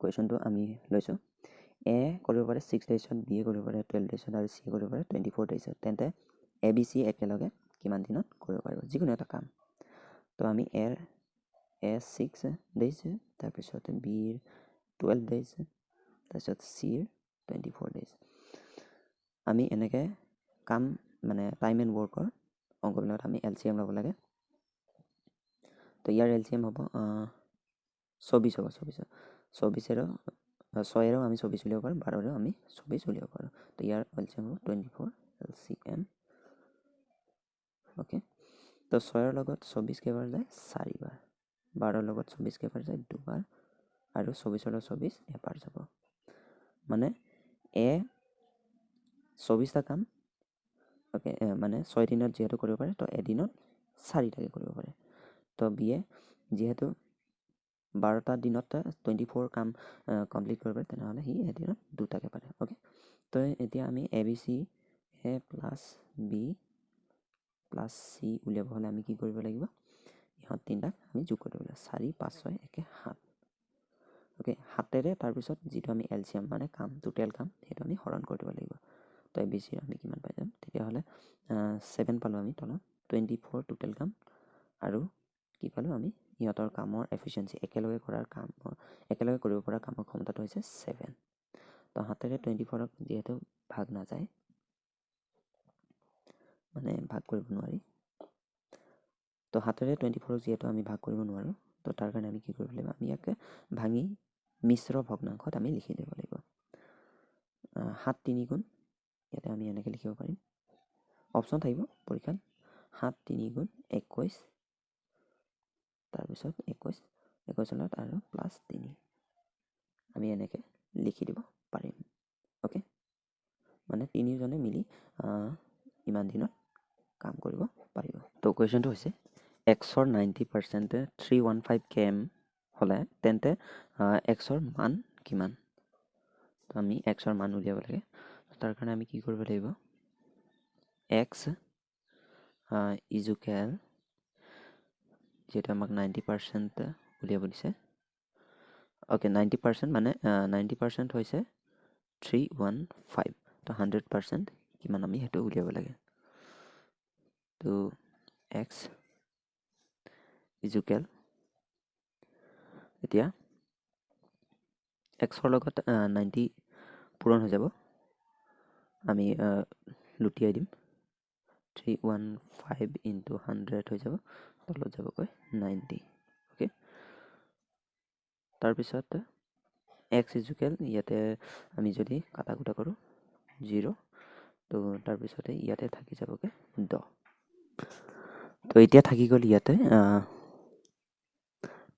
কুৱেশ্যনটো আমি লৈছোঁ এ কৰিব পাৰে 6 ডেইজত বি কৰিব পাৰে 12 ডেইজত আৰু চি কৰিব পাৰে 24 ডেইজত তেন্তে এ বি চি একেলগে কিমান দিনত কৰিব পাৰিব যিকোনো এটা কাম তো আমি এৰ 6 ডেইজ তাৰপিছত বিৰ 12 ডেইজ তাৰপিছত চিৰ 24 ডেইজ আমি এনেকৈ কাম মানে টাইম এণ্ড ৱৰ্কৰ অংকবিলাকত আমি LCM ল'ব লাগে তো ইয়াৰ LCM হ'ব 24 হ'ব 24 6 আমি 24 উলিয়াব পাৰোঁ 12 আমি 24 উলিয়াব পাৰোঁ তো ইয়াৰ LCM হ'ব 24 LCM অ'কে তো 6 লগত 24 কেইবাৰ যায় 4 বাৰ 12 লগত 24 কেইবাৰ যায় 2 বাৰ আৰু 24 লগত 24 এবাৰ যাব মানে এ 24টা কাম অ'কে মানে 6 দিনত যিহেতু কৰিব পাৰে তো এদিনত 4টাকৈ কৰিব পাৰে তো বিয়ে যিহেতু 12টা দিনত 24 কাম কমপ্লিট কৰিব পাৰে তেনেহ'লে সি এদিনত 2টাকৈ পাৰে অ'কে তো এতিয়া আমি A B C A plus B plus C উলিয়াব হ'লে আমি কি কৰিব লাগিব ইহঁত তিনিটাক আমি যোগ কৰিব লাগিব 4 5 6 একে 7 অ'কে 7ৰে তাৰপিছত যিটো আমি LCM মানে কাম টোটেল কাম সেইটো আমি হৰণ কৰি দিব লাগিব তো এ বি চিৰ আমি কিমান পাই যাম তেতিয়াহ'লে 7 পালোঁ আমি তলত 24 টোটেল কাম আৰু কি পালোঁ আমি ইহঁতৰ কামৰ এফিচিয়েঞ্চি একেলগে কৰিব পৰা কামৰ ক্ষমতাটো হৈছে 7 তো 7ৰে 24ক যিহেতু ভাগ নাযায় মানে ভাগ কৰিব নোৱাৰি তো 7ৰে 24ক যিহেতু আমি ভাগ কৰিব নোৱাৰোঁ তো তাৰ কাৰণে আমি কি কৰিব লাগিব আমি ইয়াকে ভাঙি মিশ্ৰ ভগ্নাংশত আমি লিখি দিব লাগিব 7 3 গুণ ইয়াতে আমি এনেকৈ লিখিব পাৰিম অপশ্যন থাকিব পৰীক্ষাত 7 3 গুণ 21 তাৰপিছত 21 লগত আৰু প্লাছ 3 আমি এনেকৈ লিখি দিব পাৰিম অ'কে মানে তিনিজনে মিলি ইমান দিনত কাম কৰিব পাৰিব তো কুৱেশ্যনটো হৈছে এক্সৰ 90% 315 km হ'লে তেন্তে এক্সৰ মান কিমান তো আমি এক্সৰ মান উলিয়াব লাগে তাৰ কাৰণে আমি কি কৰিব লাগিব এক্স ইজুকেল যিহেতু আমাক 90% উলিয়াব দিছে অ'কে 90% মানে 90% হৈছে 315 তো 100% কিমান আমি সেইটো উলিয়াব লাগে তো এক্স ইজুকেল এতিয়া এক্সৰ লগত 90 পূৰণ হৈ যাব আমি লুটিয়াই দিম 315 ইনটু 100 হৈ যাব তলত যাবগৈ 90 অ'কে তাৰপিছত এক্স ইজুকেল ইয়াতে আমি যদি কাটা কুটা কৰোঁ 0 তো তাৰপিছতে ইয়াতে থাকি যাবগৈ 10 তো এতিয়া থাকি গ'ল ইয়াতে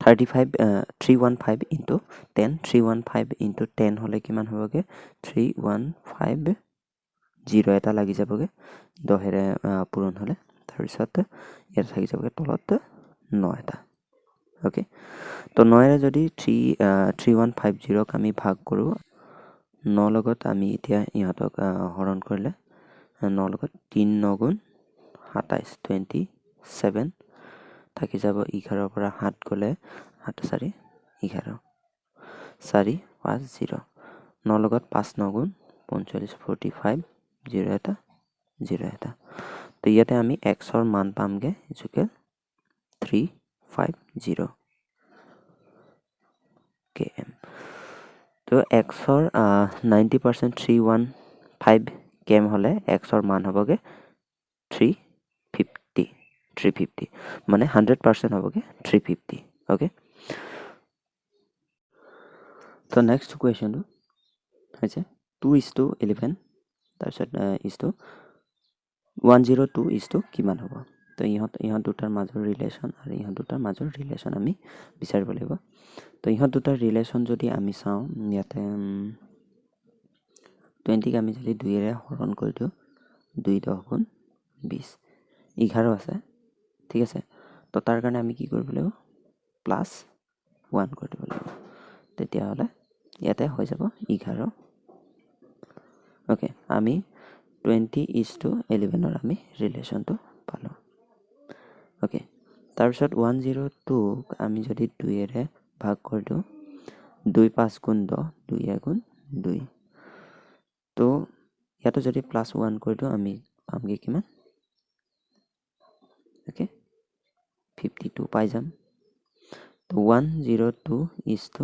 315 ইনটু 10 315 ইনটু 10 হ'লে কিমান হ'বগৈ 315 0 এটা লাগি যাবগৈ 10ৰে পূৰণ হ'লে তাৰপিছত ইয়াতে থাকি যাবগৈ তলত 9 এটা অ'কে তো 9ৰে যদি 3150ক আমি ভাগ কৰোঁ 9 লগত আমি এতিয়া ইহঁতক হৰণ কৰিলে 9 লগত 3 9 গুণ 27 27 থাকি যাব 11ৰ পৰা 7 গ'লে 7 4 11 4 5 0 9 লগত 5 9 গুণ 45 45 0 এটা 0 এটা তো ইয়াতে আমি এক্সৰ মান পামগৈ ইজুকেল 350 km তো এক্সৰ 90% 315 km হ'লে এক্সৰ মান হ'বগৈ 350 মানে 100% হ'বগৈ 350 অ'কে তো নেক্সট কুৱেশ্যনটো হৈছে 2:11 তাৰপিছত 102 কিমান হ'ব তো ইহঁত দুটাৰ মাজৰ ৰিলেশ্যন আৰু ইহঁত দুটাৰ মাজৰ ৰিলেশ্যন আমি বিচাৰিব লাগিব তো ইহঁত দুটাৰ ৰিলেশ্যন যদি আমি চাওঁ ইয়াতে 20ক আমি যদি 2ৰে হৰণ কৰি দিওঁ 2 10 গুণ 20 11 আছে ঠিক আছে তো তাৰ কাৰণে আমি কি কৰিব লাগিব প্লাছ 1 কৰি দিব লাগিব তেতিয়াহ'লে ইয়াতে হৈ যাব 11 অ'কে আমি 20:11ৰ আমি ৰিলেশ্যনটো পালোঁ অ'কে তাৰপিছত 102ক আমি যদি 2ৰে ভাগ কৰি দিওঁ 2 5 গুণ 10 2 গুণ 2 তো ইয়াতো যদি প্লাছ 1 কৰি দিওঁ আমি পামগে কিমান ওকে 52 পাই যাম তো 102 is to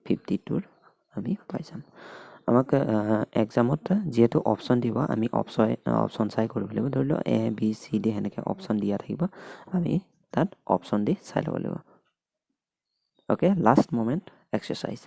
52 আমি পাই যাম আমাক এক্সামত যেহেতু অপশ্যন দিব আমি অপশ্যন চাই কৰিব লাগিব ধৰি লওক এ বি চি ডি সেনেকৈ অপশ্যন দিয়া থাকিব আমি তাত অপশ্যন দি চাই ল'ব লাগিব ওকে লাষ্ট মোমেণ্ট এক্সাৰচাইজ